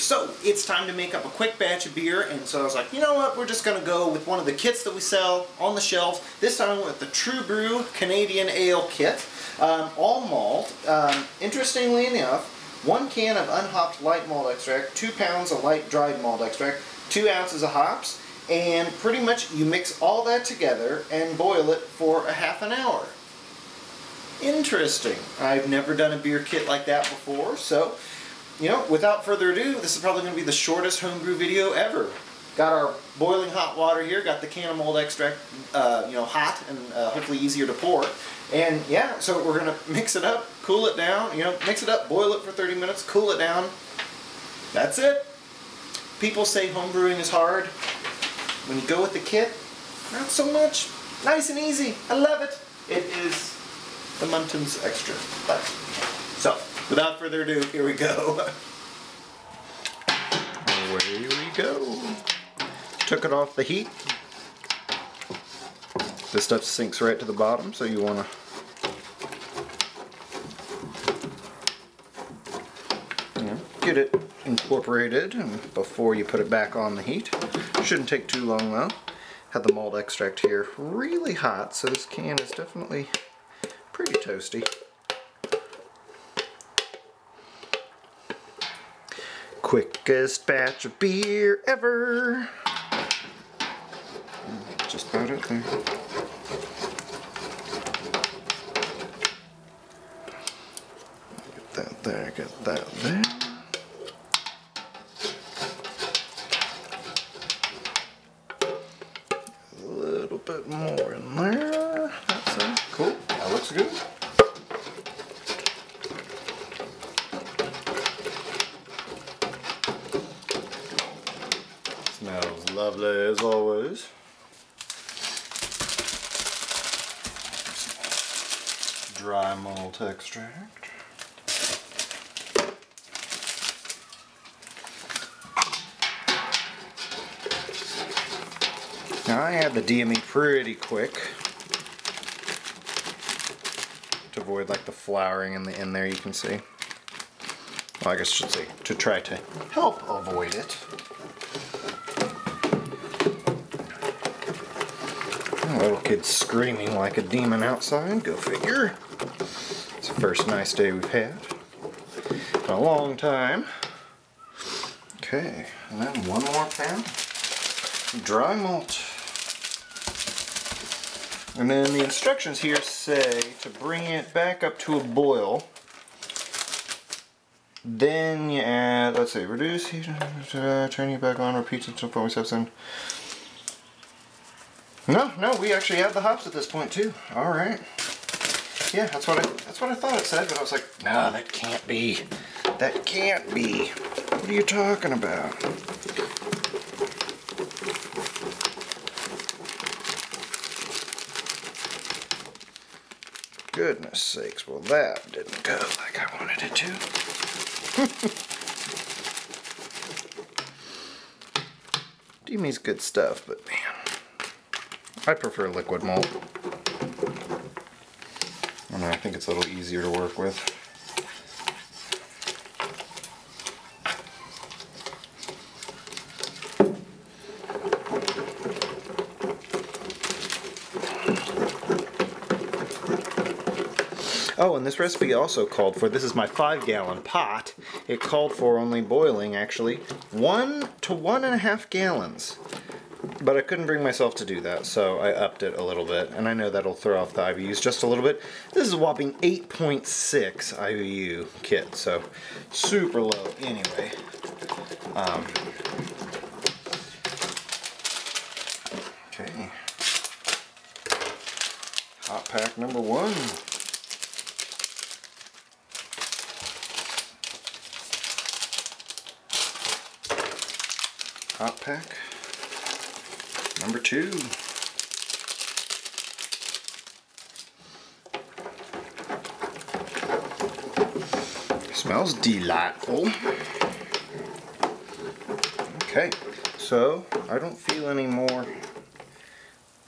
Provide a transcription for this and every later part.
So it's time to make up a quick batch of beer, and so I was like, you know what, we're just going to go with one of the kits that we sell on the shelves. This time I went with the TrueBrew Canadian Ale kit, all malt. Interestingly enough, 1 can of unhopped light malt extract, 2 pounds of light dried malt extract, 2 ounces of hops, and pretty much you mix all that together and boil it for a half an hour. Interesting. I've never done a beer kit like that before, so you know, without further ado, this is probably going to be the shortest homebrew video ever. Got our boiling hot water here, got the can of malt extract, you know, hot and hopefully easier to pour. And yeah, so we're going to mix it up, cool it down, you know, mix it up, boil it for 30 minutes, cool it down. That's it. People say homebrewing is hard. When you go with the kit, not so much. Nice and easy. I love it. It is the Muntins Extra. But, so, without further ado, here we go. Away we go. Took it off the heat. This stuff sinks right to the bottom, so you want to get it incorporated before you put it back on the heat. Shouldn't take too long though. Had the malt extract here really hot, so this can is definitely pretty toasty. Quickest batch of beer ever. Just about it there. Get that there, get that there. A little bit more in there. That's it. Cool. That looks good. Smells lovely as always. Dry malt extract. Now I add the DME pretty quick to avoid like the flowering in the end there, you can see. Well, I guess I should say to try to help avoid it. Little kid screaming like a demon outside, go figure. It's the first nice day we've had in a long time. Okay, and then 1 more pound dry malt. And then the instructions here say to bring it back up to a boil. Then you add, let's see, reduce heat, turn it back on, repeat until 47. No, we actually add the hops at this point too. All right. Yeah, that's what I thought it said, but I was like, no, that can't be. That can't be. What are you talking about? Goodness sakes, well that didn't go like I wanted it to. DME's good stuff, but man, I prefer liquid malt. And I think it's a little easier to work with. Oh, and this recipe also called for, this is my 5-gallon pot, it called for only boiling actually 1 to 1.5 gallons. But I couldn't bring myself to do that, so I upped it a little bit. And I know that'll throw off the IBUs just a little bit. This is a whopping 8.6 IBU kit, so super low anyway. Okay. Hot pack number 1. Hot pack number 2. Smells delightful. Okay, so I don't feel any more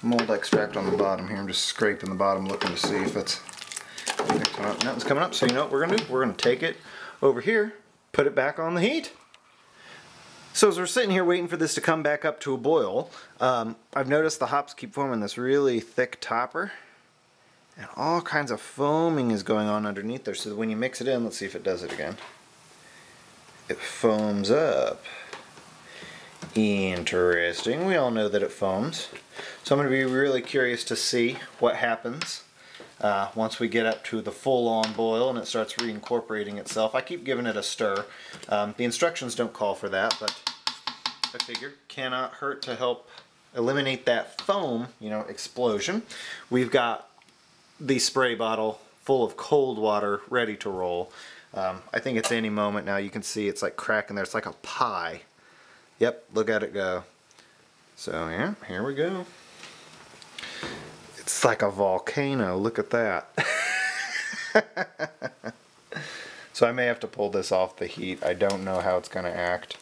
mold extract on the bottom here. I'm just scraping the bottom looking to see if it's coming up. Nothing's coming up, so you know what we're gonna do? We're gonna take it over here, put it back on the heat. So as we're sitting here waiting for this to come back up to a boil, I've noticed the hops keep forming this really thick topper. And all kinds of foaming is going on underneath there. So when you mix it in, let's see if it does it again. It foams up. Interesting. We all know that it foams. So I'm going to be really curious to see what happens once we get up to the full-on boil and it starts reincorporating itself. I keep giving it a stir. The instructions don't call for that, but I figured cannot hurt to help eliminate that foam, you know, explosion. We've got the spray bottle full of cold water ready to roll. I think it's any moment now. You can see it's like cracking there. It's like a pie. Yep, look at it go. So yeah, here we go. It's like a volcano. Look at that. So I may have to pull this off the heat. I don't know how it's going to act.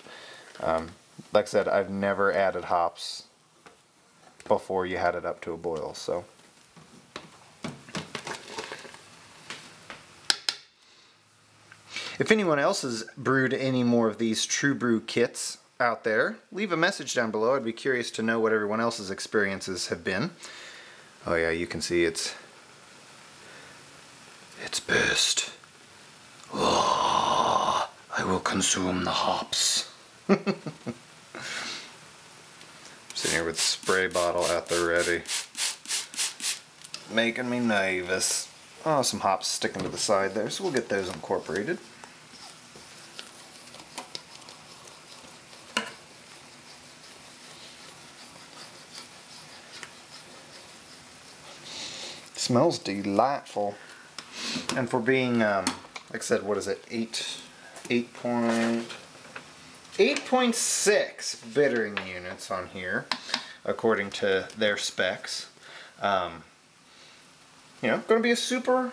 Like I said, I've never added hops before you had it up to a boil, so. If anyone else has brewed any more of these TrueBrew kits out there, leave a message down below. I'd be curious to know what everyone else's experiences have been. Oh yeah, you can see it's burst. Oh, I will consume the hops. Sitting here with spray bottle at the ready. Making me nervous. Oh, some hops sticking to the side there, so we'll get those incorporated. Smells delightful. And for being, like I said, what is it, 8.6 bittering units on here, according to their specs. You know, going to be a super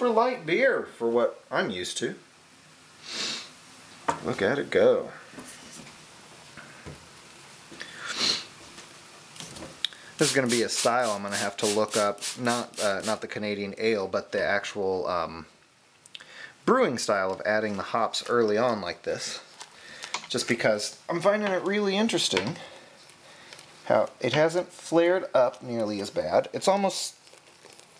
light beer for what I'm used to. Look at it go. This is going to be a style I'm going to have to look up, not the Canadian ale, but the actual brewing style of adding the hops early on like this. Just because I'm finding it really interesting how it hasn't flared up nearly as bad. It's almost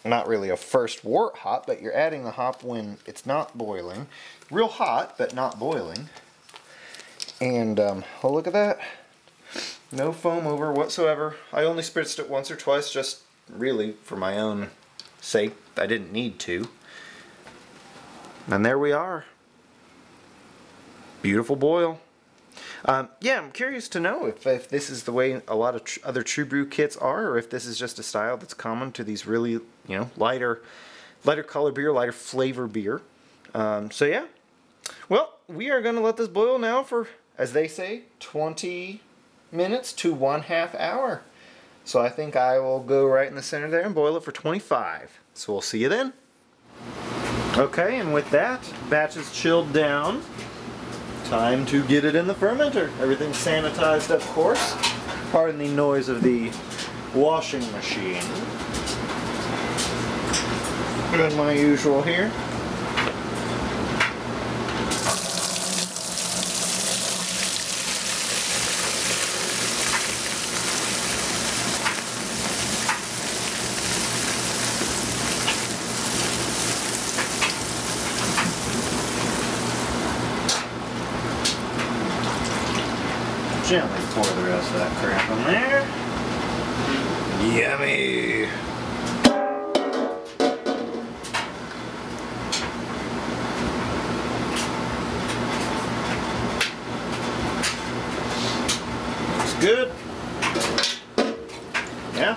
not really a first wort hop, but you're adding the hop when it's not boiling. Real hot, but not boiling. And, oh, look at that. No foam over whatsoever. I only spritzed it once or twice, just really for my own sake. I didn't need to. And there we are. Beautiful boil. Yeah, I'm curious to know if this is the way a lot of other TrueBrew kits are, or if this is just a style that's common to these really, you know, lighter color beer, lighter flavor beer. So yeah. Well, we are going to let this boil now for, as they say, 20 minutes to 1/2 hour. So I think I will go right in the center there and boil it for 25. So we'll see you then. Okay, and with that, batch is chilled down. Time to get it in the fermenter. Everything's sanitized, of course. Pardon the noise of the washing machine. Doing my usual here. Gently pour the rest of that crap in there. Yummy! Looks good. Yeah.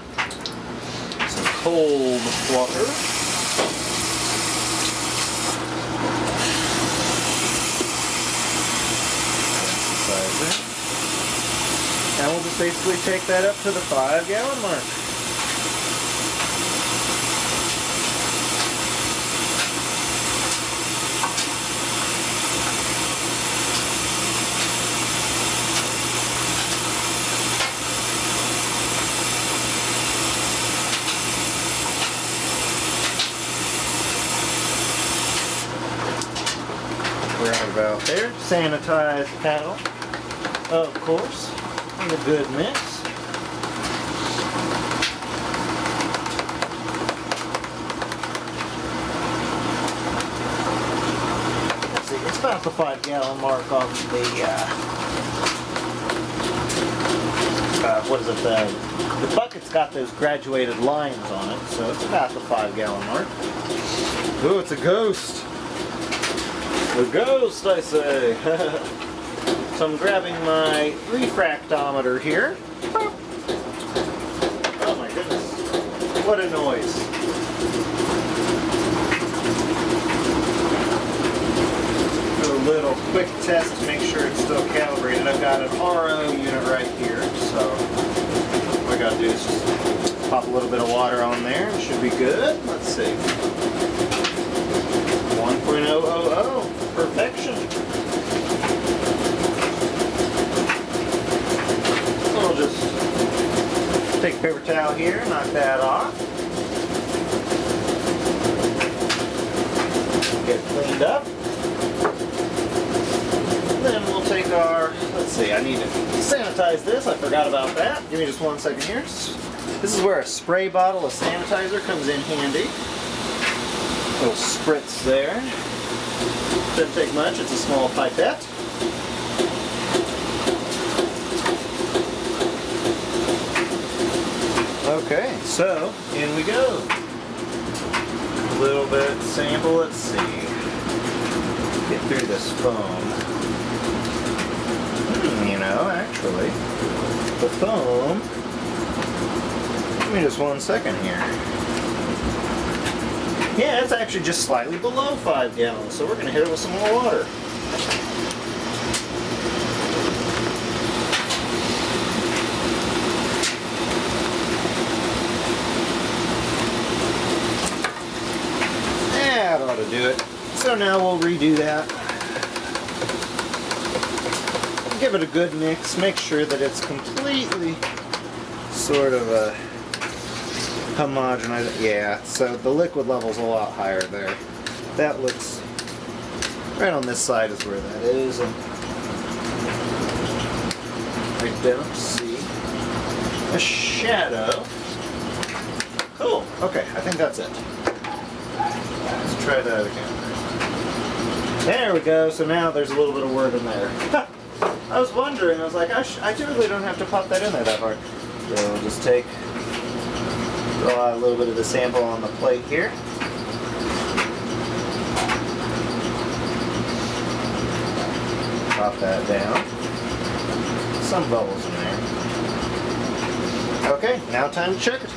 Some cold water. And we'll just basically take that up to the 5-gallon mark. Right about there. Sanitize panel. of course, and a good mix. Let's see, it's about the 5-gallon mark on the, what is it, the bucket's got those graduated lines on it, so it's about the 5-gallon mark. Ooh, it's a ghost. A ghost, I say. So I'm grabbing my refractometer here. Oh my goodness. What a noise. Do a little quick test to make sure it's still calibrated. I've got an RO unit right here, so what I gotta do is just pop a little bit of water on there. It should be good. Let's see. 1.000. Perfection. So I'll just take a paper towel here, knock that off. Get it cleaned up. Then we'll take our, let's see, I need to sanitize this. I forgot about that. Give me just 1 second here. This is where a spray bottle of sanitizer comes in handy. Little spritz there. Doesn't take much, it's a small pipette. Okay, so in we go. A little bit sample, let's see. Get through this foam. You know, actually, the foam. Give me just 1 second here. Yeah, it's actually just slightly below 5 gallons, so we're going to hit it with some more water. That ought to do it. So now we'll redo that. Give it a good mix, make sure that it's completely sort of homogenized. Yeah, so the liquid level's a lot higher there. That looks right on this side is where that is, and I don't see a shadow. Cool. Okay, I think that's it. Let's try that again. There we go. So now there's a little bit of wort in there. I was wondering. I was like, I typically don't have to pop that in there that hard. So we'll just take. Throw out a little bit of the sample on the plate here. Pop that down. Some bubbles in there. Okay, now time to check it.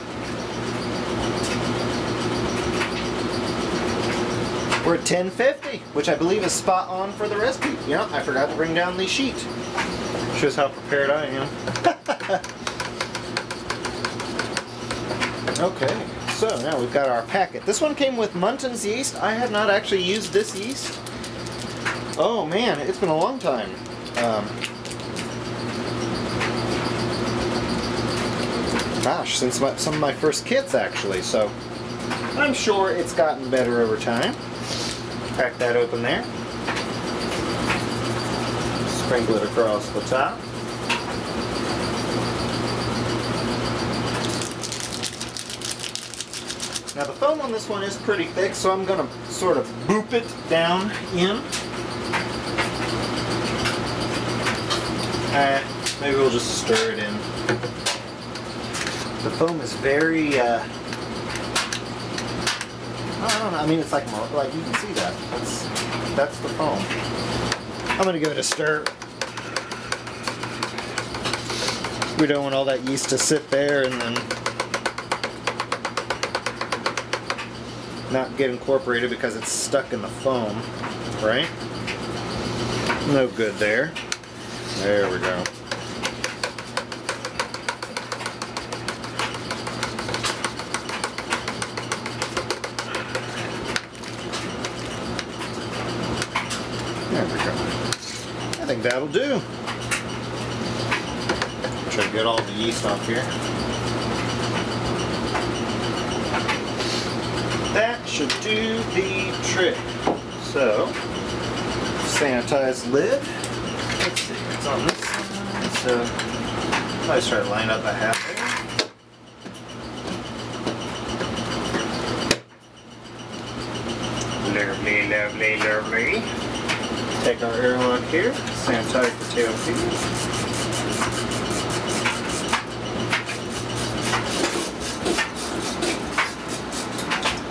We're at 1050, which I believe is spot on for the recipe. Yeah, I forgot to bring down the sheet. Shows how prepared I am. Okay, so now we've got our packet. This one came with Munton's yeast. I have not actually used this yeast. Oh man, it's been a long time. Gosh, since some of my first kits actually, so I'm sure it's gotten better over time. Crack that open there. Sprinkle it across the top. Now the foam on this one is pretty thick, so I'm going to sort of boop it down in. Maybe we'll just stir it in. The foam is very, I don't know, I mean it's like you can see that. That's the foam. I'm going to give it a stir. We don't want all that yeast to sit there and then not get incorporated because it's stuck in the foam, right? No good there. There we go. There we go. I think that'll do. Try to get all the yeast off here. That should do the trick. So, sanitize lid. Let's see, it's on this side. So I start lining up a half there. Lovely, lovely, lovely. Take our airlock here, sanitize the tail feed.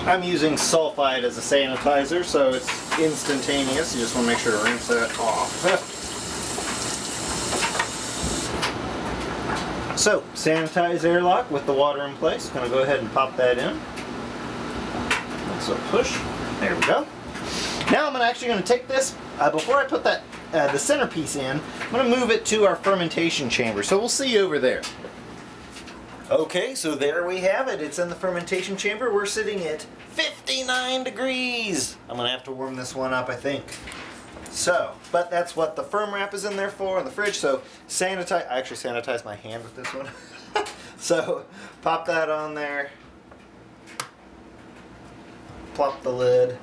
I'm using sulfide as a sanitizer, so it's instantaneous. You just want to make sure to rinse that off. So, sanitize airlock with the water in place. Gonna go ahead and pop that in. So push. There we go. Now I'm actually going to take this, before I put that the centerpiece in, I'm going to move it to our fermentation chamber. So we'll see you over there. Okay, so there we have it. It's in the fermentation chamber. We're sitting at 59 degrees. I'm going to have to warm this one up, I think. So, but that's what the firm wrap is in there for in the fridge. So sanitize, I actually sanitize my hand with this one. So pop that on there. Plop the lid.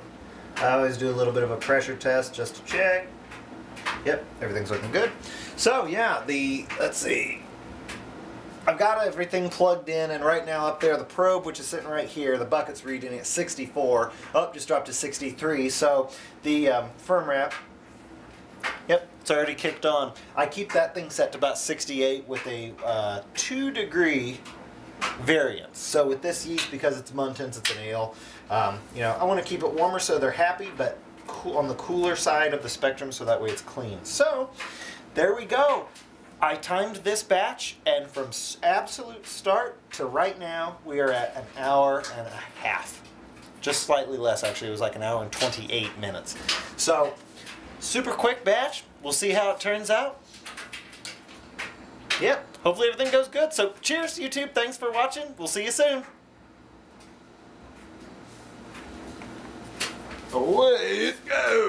I always do a little bit of a pressure test just to check. Yep, everything's looking good. So yeah, let's see. I've got everything plugged in, and right now up there, the probe, which is sitting right here, the bucket's reading at 64. Oh, just dropped to 63. So the firm wrap, yep, it's already kicked on. I keep that thing set to about 68 with a 2-degree variance. So with this yeast, because it's Muntins, it's an ale, you know, I want to keep it warmer so they're happy, but on the cooler side of the spectrum, so that way it's clean. So there we go. I timed this batch, and from absolute start to right now, we are at 1 hour and a half. Just slightly less, actually. It was like 1 hour and 28 minutes. So, super quick batch. We'll see how it turns out. Yep, hopefully everything goes good. So, cheers, YouTube. Thanks for watching. We'll see you soon. Away it goes.